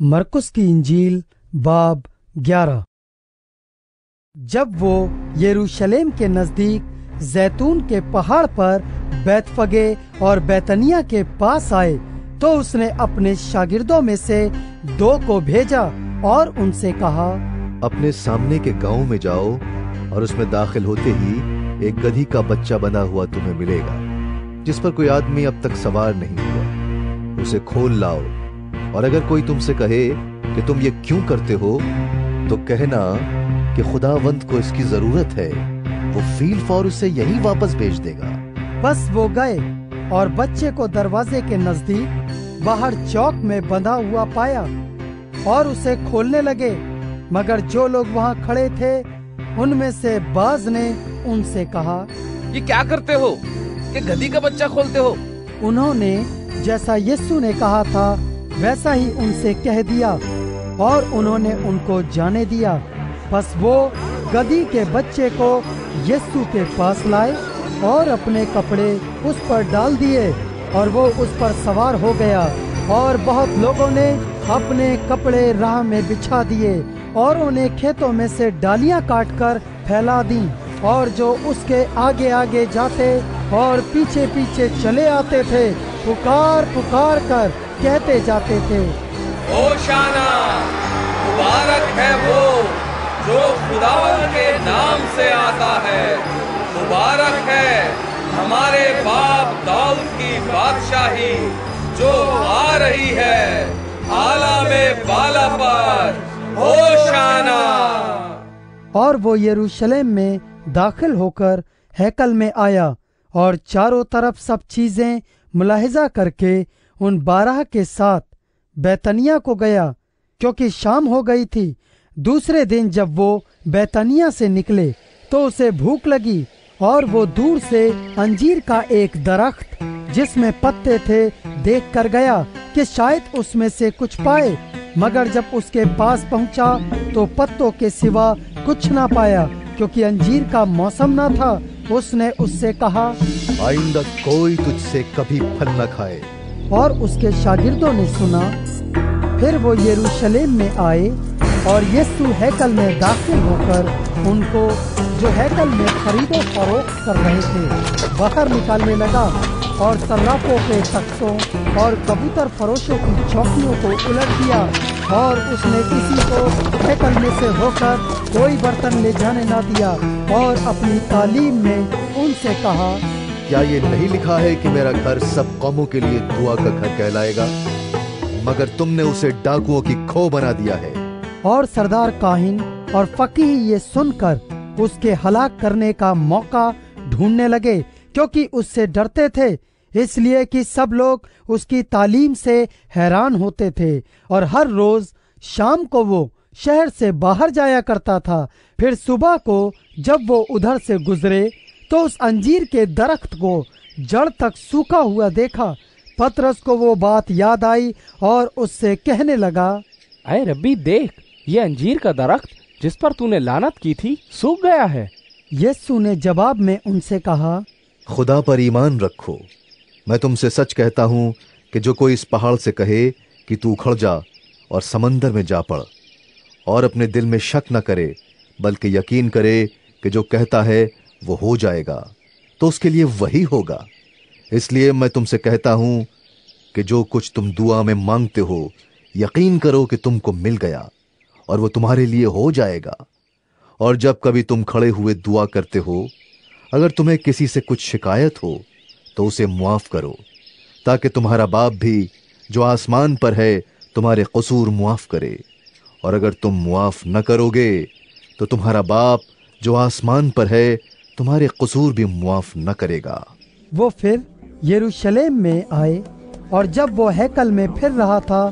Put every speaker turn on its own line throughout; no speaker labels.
मरकुस की इंजील बाब 11। जब वो यरूशलेम के नजदीक जैतून के पहाड़ पर बैतफगे और बैतनिया के पास आए तो उसने अपने शागिर्दों में से 2 को भेजा और उनसे कहा,
अपने सामने के गांव में जाओ और उसमें दाखिल होते ही एक गधी का बच्चा बना हुआ तुम्हें मिलेगा, जिस पर कोई आदमी अब तक सवार नहीं हुआ। उसे खोल लाओ, और अगर कोई तुमसे कहे कि तुम ये क्यों करते हो, तो कहना कि खुदावंद को इसकी जरूरत है, वो फील फौर उसे यहीं वापस भेज देगा।
बस वो गए और बच्चे को दरवाजे के नजदीक बाहर चौक में बंधा हुआ पाया और उसे खोलने लगे। मगर जो लोग वहाँ खड़े थे उनमें से बाज ने उनसे कहा,
ये क्या करते हो कि गधी का बच्चा खोलते हो?
उन्होंने जैसा यीशु ने कहा था वैसा ही उनसे कह दिया और उन्होंने उनको जाने दिया। बस वो गधी के बच्चे को यीशु के पास लाए और अपने कपड़े उस पर डाल दिए और वो उस पर सवार हो गया। और बहुत लोगों ने अपने कपड़े राह में बिछा दिए और उन्हें खेतों में से डालियां काटकर फैला दी। और जो उसके आगे आगे जाते और पीछे पीछे चले आते थे, पुकार पुकार कर कहते जाते थे,
होशाना, मुबारक है वो जो खुदावंद के नाम से आता है। मुबारक है हमारे बाप दाऊद की बादशाही जो आ रही है, आला में बाला पर, होशाना।
और वो यरूशलेम में दाखिल होकर हैकल में आया और चारों तरफ सब चीजें मुलाहिजा करके उन 12 के साथ बैतनिया को गया, क्योंकि शाम हो गई थी। दूसरे दिन जब वो बैतनिया से निकले तो उसे भूख लगी और वो दूर से अंजीर का एक दरख्त जिसमें पत्ते थे देख कर गया कि शायद उसमें से कुछ पाए। मगर जब उसके पास पहुंचा तो पत्तों के सिवा कुछ ना पाया, क्योंकि अंजीर का मौसम न था। उसने उससे कहा,
आइंदा कोई तुझसे कभी फल न खाए।
और उसके शागिर्दों ने सुना। फिर वो यरूशलेम में आए और यीशु हैकल में दाखिल होकर उनको जो हैकल में खरीदो फरोख्त कर रहे थे बाहर निकालने लगा और सर्राफों के तख्तों और कबूतर फरोशों की चौकियों को उलट दिया। और उसने किसी को हैकल में से होकर कोई बर्तन ले जाने ना दिया और अपनी तालीम में उनसे कहा,
क्या ये नहीं लिखा है कि मेरा घर सब कौमों के लिए दुआ का घर कहलाएगा? मगर तुमने उसे डाकुओं की खो बना दिया है।
और सरदार काहिन और फकीह ये सुनकर उसके हलाक करने का मौका ढूंढने लगे, क्योंकि उससे डरते थे, इसलिए कि सब लोग उसकी तालीम से हैरान होते थे। और हर रोज शाम को वो शहर से बाहर जाया करता था। फिर सुबह को जब वो उधर से गुजरे तो उस अंजीर के दरख्त को जड़ तक सूखा हुआ देखा। पतरस को वो बात याद आई और उससे कहने लगा,
अरे रब्बी देख, ये अंजीर का दरख्त जिस पर तूने लानत की थी सूख गया है।
यीशु ने जवाब में उनसे कहा,
खुदा पर ईमान रखो। मैं तुमसे सच कहता हूं कि जो कोई इस पहाड़ से कहे कि तू उखड़ जा और समंदर में जा पड़, और अपने दिल में शक न करे, बल्कि यकीन करे कि जो कहता है वो हो जाएगा, तो उसके लिए वही होगा। इसलिए मैं तुमसे कहता हूं कि जो कुछ तुम दुआ में मांगते हो, यकीन करो कि तुमको मिल गया और वो तुम्हारे लिए हो जाएगा। और जब कभी तुम खड़े हुए दुआ करते हो, अगर तुम्हें किसी से कुछ शिकायत हो तो उसे मुआफ करो, ताकि तुम्हारा बाप भी जो आसमान पर है तुम्हारे कसूर मुआफ करे। और अगर तुम मुआफ न करोगे तो तुम्हारा बाप जो आसमान पर है तुम्हारे कसूर भी मुआफ न करेगा।
वो फिर यरूशलेम में आए और जब वो हैकल में फिर रहा था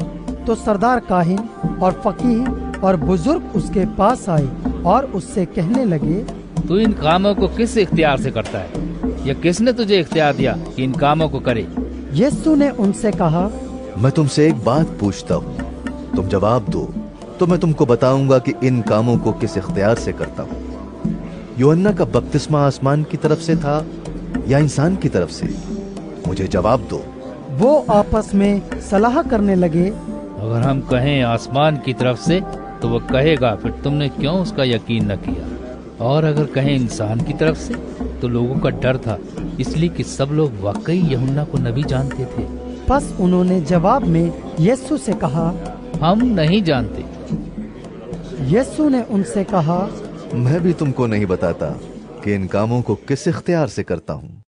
तो सरदार काहिन और फकीह और बुजुर्ग उसके पास आए और उससे कहने लगे,
तू इन कामों को किस इख्तियार से करता है? या किसने तुझे इख्तियार दिया कि इन कामों को करे?
यीशु ने उनसे कहा,
मैं तुमसे एक बात पूछता हूँ, तुम जवाब दो तो मैं तुमको बताऊंगा कि इन कामों को किस इख्तियार से करता हूँ। यूहन्ना का बपतिस्मा आसमान की तरफ से था या इंसान की तरफ से? मुझे जवाब दो।
वो आपस में सलाह करने लगे,
अगर हम कहें आसमान की तरफ से तो वो कहेगा फिर तुमने क्यों उसका यकीन न किया, और अगर कहें इंसान की तरफ से तो लोगों का डर था, इसलिए कि सब लोग वाकई यूहन्ना को नबी जानते थे।
बस उन्होंने जवाब में यीशु से कहा,
हम नहीं जानते।
यीशु ने उनसे कहा,
मैं भी तुमको नहीं बताता कि इन कामों को किस इख्तियार से करता हूँ।